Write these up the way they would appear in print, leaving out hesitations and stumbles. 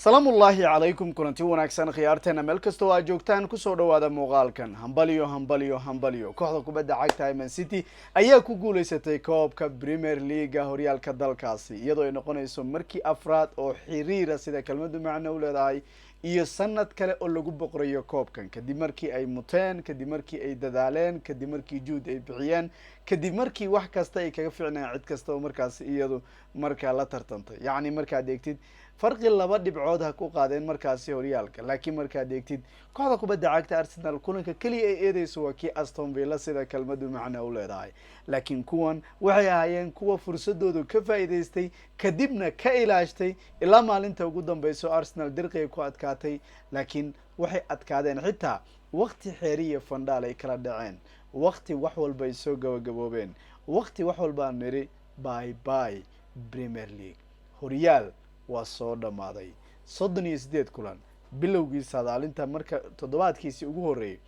salaamu ullaahi calaykum kulanti wanaagsan khiyaarteena meel kastoo aad joogtaan kusoo dhawaada muuqaalkan hambalyo kooxda kubadda cagta Man City ayaa ku guuleysatay koobka Premier League horyaalka dalkaasi iyadoo ay noqonayso markii afraad oo xiriira sida kelmadu macno u leedahay iyo sanad kale oo lagu boqorayo koobkan kadib markii ay muteen kadib markii ay dadaaleen kadib markii juhd ay bixiyeen kadib markii wax kasta ay kaga ficnaan cid kasta oo markaas iyadu markaa la tartantay yacni markaad eegtid farqi laba dhibcood ha ku qaadeen markaasi horyaalka laakiin markaad eegtid kooxda kubadda cagta Arsenal kulanka kaliya ay eedeyso waa kii Aston Villa sida kelmadu macno u leedahay laakiin kuwan waxay ahaayeen kuwa fursadoodu ka faa'iideystay kadibna ka ilaashtay ilaa maalinta ugu dambayso Arsenal dirqi ku adkaatay laakiin waxay adkaadeen xitaa waqti xeeriye fandhaal ay kala dhaceen waqti wax walba ay soo gabagaboobeen waqti wax walba niri bye Premier League horyaal waa soo dhamaaday 38 kulan bilowgii saadaalinta marka toddobaadkiisii ugu horeeyay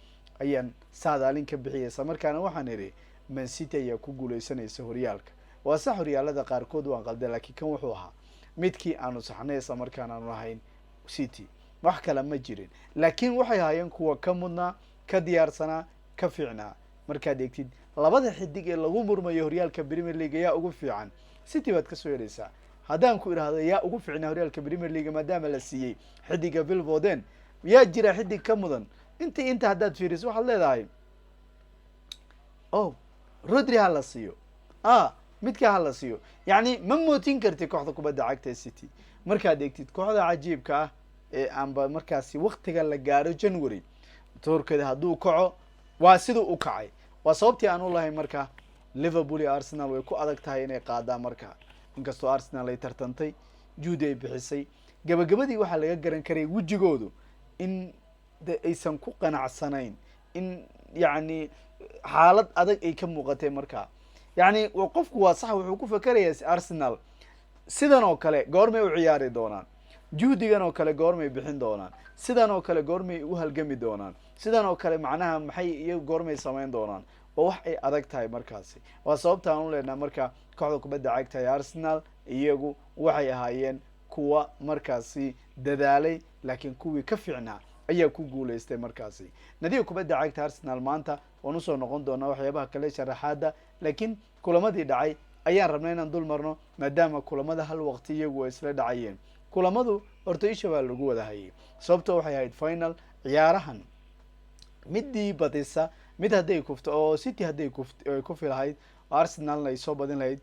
ayaan saadaalin ka bixiyay markaana waxaan iri Man City ayaa ku guuleysanaysa horyaalka waa sax horyaalada qaarkood waan qalday laakiin kan wuxuu ahaa midkii aanu saxnay markaan aanu lahayn City wax kale ma jirin laakiin waxay hayeen kuwa ka mudnaa ka diyaarsanaa ka fiicnaa markaad eegtid labada xidig ee lagu murmayo horyaalka Premier League ayaa ugu fiican City baad ka soo yeelaysaa haddaan ku iraahdo yaa ugu fiicnaa horyaalka Premier League maadaama la siiyay xidiga Phil Foden yaa jira xidig ka mudan inta haddaad fiiriso waxaad leedahay Rodri ha la siiyo midka ha la siiyo yacni ma mootin kartid kooxda kubadda cagta City markaad eegtid kooxda cajiibka ah ee aanba markaasi waqtiga la gaaro January toorkeeda hadduu kaco waa siduu u kacay waa sababtii aan u lahayn marka Liverpool iyo Arsenal way ku adag tahay inay qaadaan marka inkastoo Arsenal ay tartantay juhdi ay bixisay gabagabadii waxaa laga garan karay wajigoodu in aysan ku qanacsanayn in yacni xaalad adag ay ka muuqatay marka yacni qofku waa sax wuxuu ku fakarayaa Arsenal sidan oo kale goormay u ciyaari doonaan juhdigan oo kale goormay bixin doonaan sidan oo kale goormay u halgami doonaan sidan oo kale macnaha maxay iyo goormay sameyn doonaan oo wax ay adag tahay markaasi waa sababta aan u leenahay marka kooxda kubadda cagta ee Arsenal iyagu waxay ahaayeen kuwa markaasi dadaalay laakiin kuwii ka fiicnaa ayaa ku guuleystay markaasi nadiga kubadda cagta Arsenal maanta waan usoo noqon doonaa waxyaabaha kale sharaxaada laakiin kulamadii dhacay ayaan rabnay inaan dul marno maadaama kulamada hal waqti iyagu ay isla dhacayeen kulamadu horta isha baa lagu wada hayay sababtoo waxay ahayd final ciyaarahan midii badisa mid hadday kufto oo City hadday ku filahayd Arsenal ay soo badin lahayd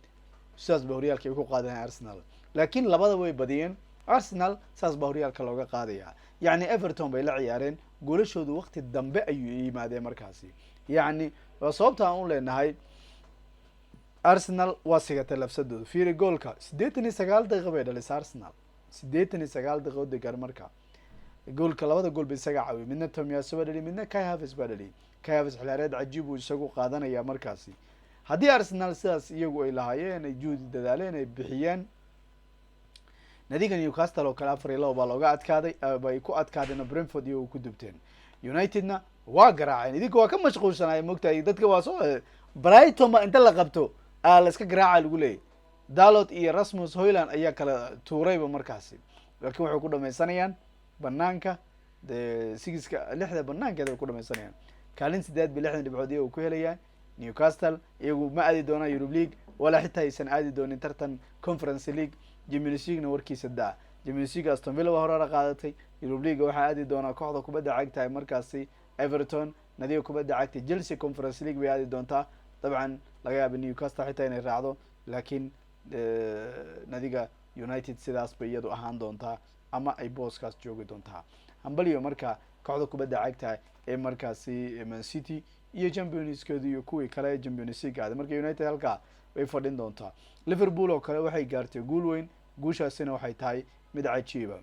sidaas ba horyaalka ay ku qaadeen Arsenal laakiin labada way badiyeen Arsenal saas ba horyaalka looga qaadaya yacni Everton bay la ciyaareen goolashoodu waqti dambe ayuu yimaadeen markaasi yacni waa sababta aan u leenahay Arsenal waa sigatay labsadooda fiiri goolka 89 daqiiqo bay dhalisay Arsenal 89 daqiiqo degar marka goolka labada gool bay isaga caawiyay midna Tomiyasu baa dhaliyay midna Kai Havertz baa dhaliyay Kai Havertz xilaareed cajiib uu isagu qaadanaya markaasi haddii Arsenal sidaas iyagu ay lahaayeen ay juhdi dadaaleen ay bixiyeen nadiga Newcastle oo kale 4-2 baa looga adkaaday bay ku adkaadeen Brentford iyo ku dubteen Unitedna waa garaaceen idinka waa ka mashquulsanay moogtahay dadka waa soo Brighton ma inta la qabto la iska garaaca lagu leeyahay Dalot iyo Rasmus Hojlund ayaa kala tuurayba markaasi laakiin waxay ku dhameysanayaan banaanka sigiska lixda banaankeeda ku dhameysanayaan kaalin 8 bi 6 dhibcood ay ku helayaan Newcastle iyagu ma aadi doona Europe League wala xitaa aysan aadi doonin tartan Conference League Champions League warkiisa daa Champions League Aston Villa waa hore qaadatay Europe League waxa aadi doona kooxda kubadda cagta markaasi Everton nadiga kubadda cagta Chelsea Conference League way aadi doontaa dabcan laga yaabo Newcastle xitaa inay raacdo laakiin nadiga United sidaas bay iyadu ahaan doontaa ama ay booskaas joogi doontaa hambaliyo marka kooxda kubadda cagta ee markaasi Man City iyo Champions League iyo kuwii kale Champions League marka United halka way fadhin doontaa Liverpool oo kale waxay gaartay gool weyn guushaasina waxay tahay mid cajiiba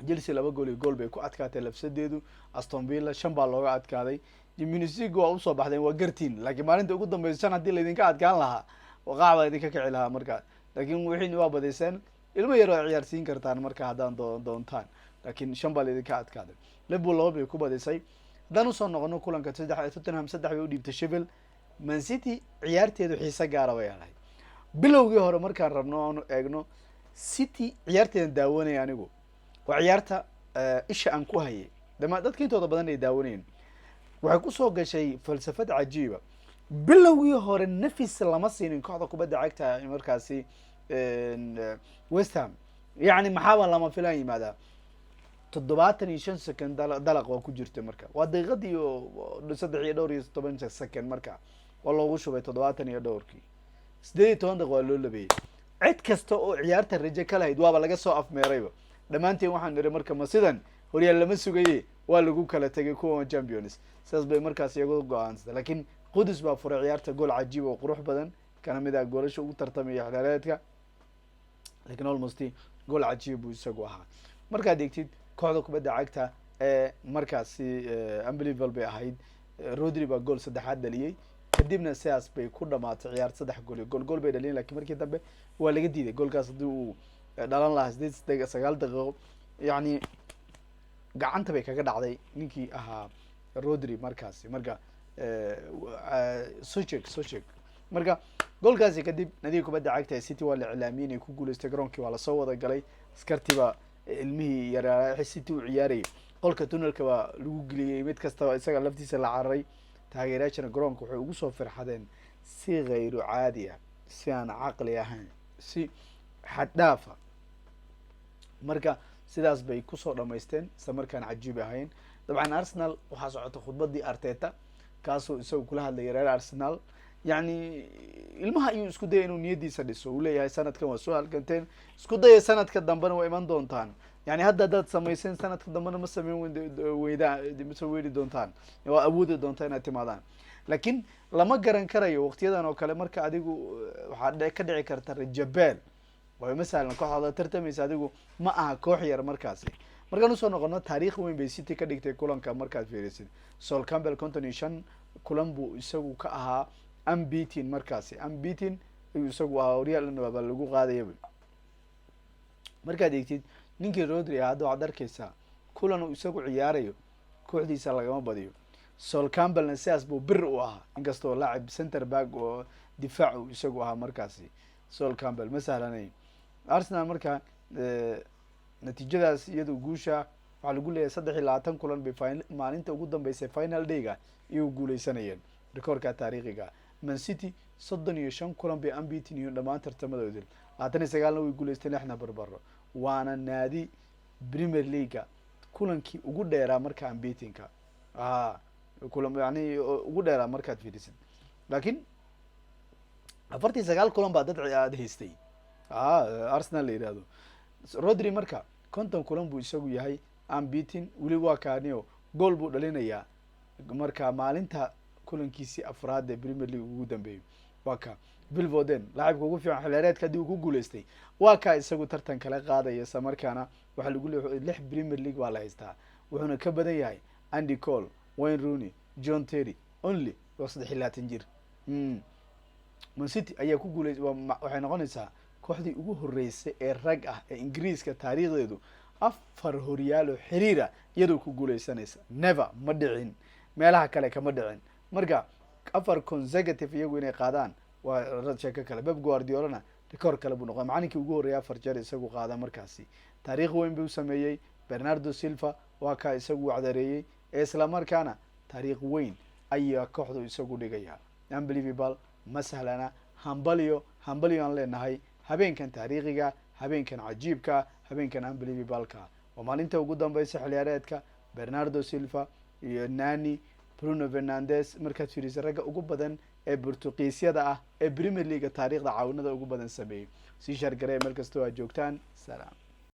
Chelsea 2 gool iyo gool bay ku adkaatay labsadeedu Aston Villa 5 baa looga adkaaday Champions League waa u soo baxdeen waa gartiin laakiin maalinta ugu dambeysay hadii la idinka adkaan lahaa waqaacba idinka ka cilaha marka laakiin wixii waa badaysan ilmo yar oo ciyaarsiin kartaan marka hadaan doontaan laakiin 5 baa idinka adkaaday Liverpool 2 bay ku badisay hadaan usoo noqono kulanka Tottenham 3 bay u dhiibtay Sheffield Man City ciyaarteedu xiisa gaar ah way ahayd bilowgii hore markaan rabno aan eegno City ciyaarteedan daawanay anigu waa ciyaarta isha aan ku hayay dhamaan dadka intooda badan ay daawanayeen waxay kusoo gashay falsafad cajiiba bilowgii hore nafis lama siinin kooxda kubadda cagta markaasi West Ham yani maxaaba lama filaan yimaadaa 75 second dalaq waa ku jirta marka waa daqiiqadii oo 3 second marka waa loogu shubay 70 dhowrkii 18 daqiiqo waa loo labeeyay cid kasta oo ciyaarta rajo ka lahayd waaba laga soo afmeerayba dhamaanteen waxaan niri marka ma sidan horyaal lama sugaye waa lagu kala tagay kuwa champions saas bay markaas iyagu go'aansan laakiin Qudus baa furay ciyaarta gool cajiib oo qurux badan kana mid ah goolasha ugu tartamaya xilaareedka laakiin almost gool cajiib uu isagu ahaa markaad eegtid kooxda kubadda cagta markaasi unbelievable bay ahayd Rodri baa gool saddexaad dhaliyay kadibna sidaas bay ku dhamaatay ciyaar 3 gool bay dhaliyeen laakiin markii dambe waa laga diiday goolkaas hadii uu dhalan lahaa 9 daqiiqo yani gacanta bay kaga dhacday ninkii ahaa Rodri markaasi marka Soucek marka goolkaasi kadib nadiga kubadda cagta City waa la iclaamiyay inay ku guuleystay garoonkii waa la soo wada galay askartiba ilmihii yaraa City u ciyaarayay qolka tunnelka waa lagu geliyay mid kasta isaga laftiisa la cararay taageerayaashana garoonka waxay ugu soo farxadeen si غير caadi ah si aan caqli ahayn si xad dhaaf marka sidaas bay ku soo dhameysteen isla markaan cajiib ahayn dabcan Arsenal waxa socota khudbadii Arteta kaasoo isagu kula hadlay reer Arsenal yani ilmaha ayuu isku dayay inuu niyadiisa dhiso uu leeyahay sanadkan waa soo halkanteen isku dayay sanadka dambana waa iman doontaan yani hadda dad sameeyeen sanadka dambana ma sameeyeen weedi doontaan waa awoodi doontaan inaad timaadaan laakiin lama garan karayo waqtiyadan oo kale marka adigu waxa ka dhici karta rajabeel way masalan kooxda tartamaysa adigu ma aha koox yar markaasi markaan usoo noqono taariikh weyn bay City ka dhigtay kulanka markaad fiirisid Sol Campbell 55 kulan buu isagu ka ahaa unbeaten markaasi unbeaten isagu ahaa Real baa lagu qaadayay markaad eegtid ninkii Rodri hadda waxaad arkaysaa kulan uu isagu ciyaarayo kooxdiisa lagama badiyo Sol Campbell sidaas buu bir u ahaa inkastoo laacib center back oo difaac uu isagu ahaa markaasi Sol Campbell ma sahlanay Arsenal marka natiijadaas iyadu guusha waxa lagu leeyahay 23 kulan bay maalinta ugu dambeysay final day-ga iyo guuleysanayeen rekoorka taariikhiga Man City 35 kulan bay unbeaten iyo dhamaan tartamadooda 29 way guuleysteen 6 barbaro waana naadi Premier League kulankii ugu dheeraa marka unbeaten-ka kulan yani ugu dheeraa markaad fiirisid laakiin 49 kulan baa dad haystay Arsenal la yiraahdo Rodri marka konton kulan buu isagu yahay unbeaten wali waa kaaniyo gool buu dhalinayaa marka maalinta kulankiisi afraad ee Premier League ugu dambeeyay waa ka Phil Foden laacibka ugu fiican xilaareedka hadii uu ku guuleystay waa ka isagu tartan kala qaadaya samarkaana waxa lagu leeyahay 6 Premier League waa la haystaa wuxuuna ka badan yahay Andy Cole Wayne Rooney John Terry only 23 jir Man City ayaa ku guuleysay waxay noqonaysaa kooxdii ugu horeysay ee rag ah ee Ingiriiska taariikhdeedu 4 horyaalo xiriira iyadoo ku guuleysanaysa never ma dhicin meelaha kale kama dhicin marka 4 consecutive iyagu inay qaadaan waa rad sheeko kale Pep Guardiola record kale buu noqday macallinkii ugu horeeyay 4 jeer isagu qaada markaasi taariikh weyn buu sameeyay Bernardo Silva waa ka isagu wacdareeyay isla markaana taariikh weyn ayaa kooxdu isagu dhigaya unbelievable ma sahlana hambalyo aan leenahay habeenkan taariikhiga habeenkan cajiibka habeenkan unbelievable-ka oo maalinta ugu dambeysay xiliyaareedka Bernardo Silva iyo Nani Bruno Fernandes markaad fiiriso ragga ugu badan ee Portugiisyada ah ee Premier League taariikhda caawinada ugu badan sameeyay si shargaray meel kasta oo joogtaan salaam